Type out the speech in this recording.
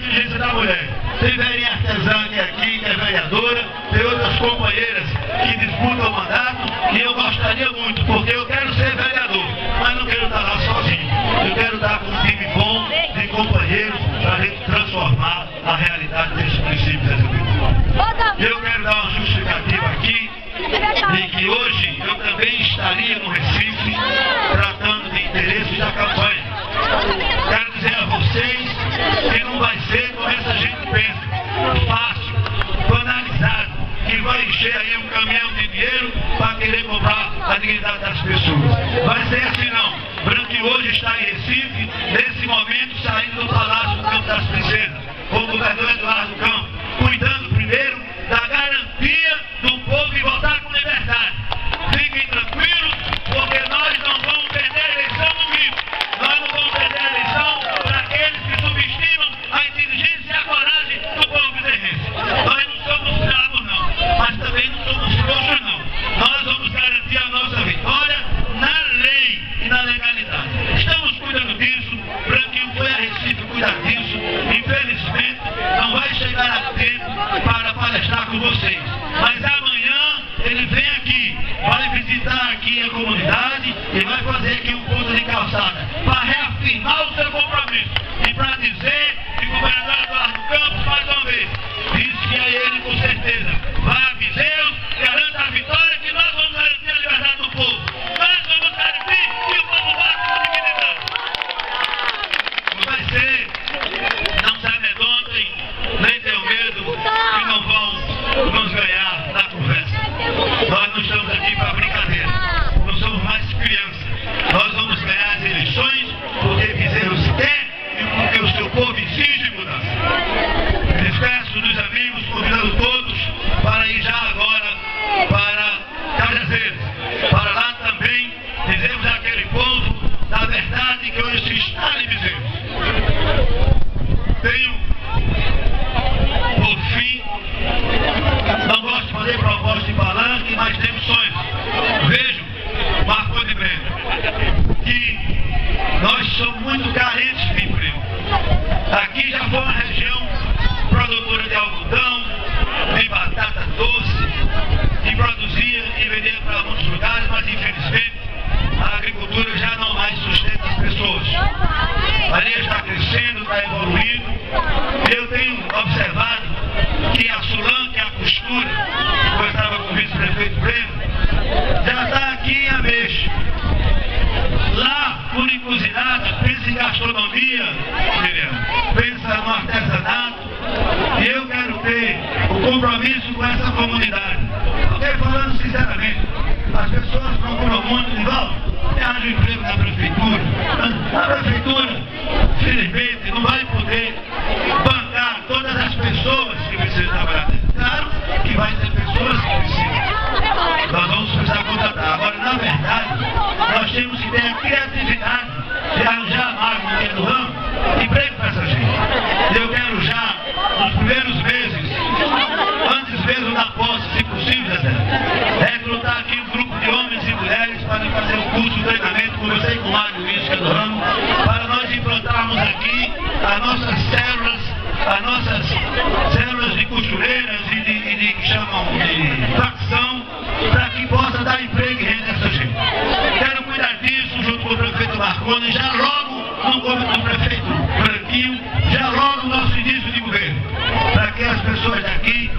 inteligência da mulher. Tem velhinha artesã que é aqui, que é vereadora, tem outras companheiras que disputam o mandato, e eu gostaria muito, porque eu quero ser vereador, mas não quero estar lá sozinho. Eu quero estar com um time bom de companheiros para a gente transformar a realidade desse município de Azevedo. E eu quero dar uma justificativa aqui de que hoje eu também estaria no Recife tratando de interesses da campanha. Quero dizer a vocês que não vai ser como essa gente pensa, fácil, banalizado, que vai encher aí um caminhão de dinheiro para querer comprar a dignidade das pessoas. Vai ser assim não. Branco hoje está em Recife, nesse momento saindo do Palácio do Campo das Princesas, com o governador Eduardo Campos, cuidando primeiro da garantia do povo e votar com liberdade. Fiquem tranquilos, porque nós não vamos perder a eleição no Rio. Nós não vamos perder a eleição para aqueles que subestimam a inteligência e a coragem do povo bezerrense. Nós não somos bravos não, mas também não somos frouxos não. Nós vamos garantir a nossa vitória na lei e na legalidade. Estamos cuidando disso, Branquinho foi a Recife cuidar disso. Infelizmente não vai chegar a tempo para palestrar com vocês. Mas amanhã ele vem aqui, vai visitar aqui a comunidade e vai fazer aqui um ponto de calçada para reafirmar o seu compromisso e para dizer que o governador Eduardo Campos, mais uma vez, disse que a ele com certeza vai a Viseu, garanta a vitória, que nós vamos garantir a liberdade do povo. Nós vamos garantir que o povo vá com dignidade. Não vai ser, não se amedrontem, nem tenham medo que não vamos ganhar na conversa. Nós não estamos aqui para brincadeira, não somos mais crianças. Nós vamos ganhar as eleições porque Viseu se quer e porque o seu povo exige mudança. Despeço dos amigos, convidando todos para ir já agora para Cajazeiras, para lá também dizemos àquele povo da verdade que hoje se está em Viseu. Tenho, por fim, não gosto de fazer proposta de palanque, mas temos sonhos. Vejo, Marconi de Breno, que nós somos muito carentes de emprego. Aqui já foi uma região produtora de algodão, de batata doce, que produzia e vendia para muitos lugares, mas infelizmente a agricultura já não mais sustenta as pessoas. A linha está crescendo, está evoluindo. Eu tenho observado que a Sulan, que é a costura, eu estava com o vice-prefeito Breno, já está aqui em Ameixa. Lá, por encruzilhada, pensa em gastronomia, pensa no artesanato, e eu quero ter o compromisso com essa comunidade. Porque, falando sinceramente, as pessoas procuram muito de volta, arranjam emprego na prefeitura. A prefeitura, felizmente, não vai poder bancar todas as pessoas que precisam trabalhar. Claro que vai ter pessoas que precisam. Nós vamos precisar contratar. Agora, na verdade, nós temos que ter a criatividade de arranjar a máquina do ramo e emprego para essa gente. Eu quero já, nos primeiros meses, antes mesmo da posse, se possível, recrutar aqui um grupo de homens e mulheres para fazer um curso de treinamento, conversei com o Mário Luiz, que é do ramo, para nós implantarmos aqui as nossas células de costureiras e de que chamam de facção, para que possa dar emprego e renda a essa gente. Quero cuidar disso junto com o prefeito Marconi, já logo no prefeito Branquinho, já logo no nosso início de governo, para que as pessoas daqui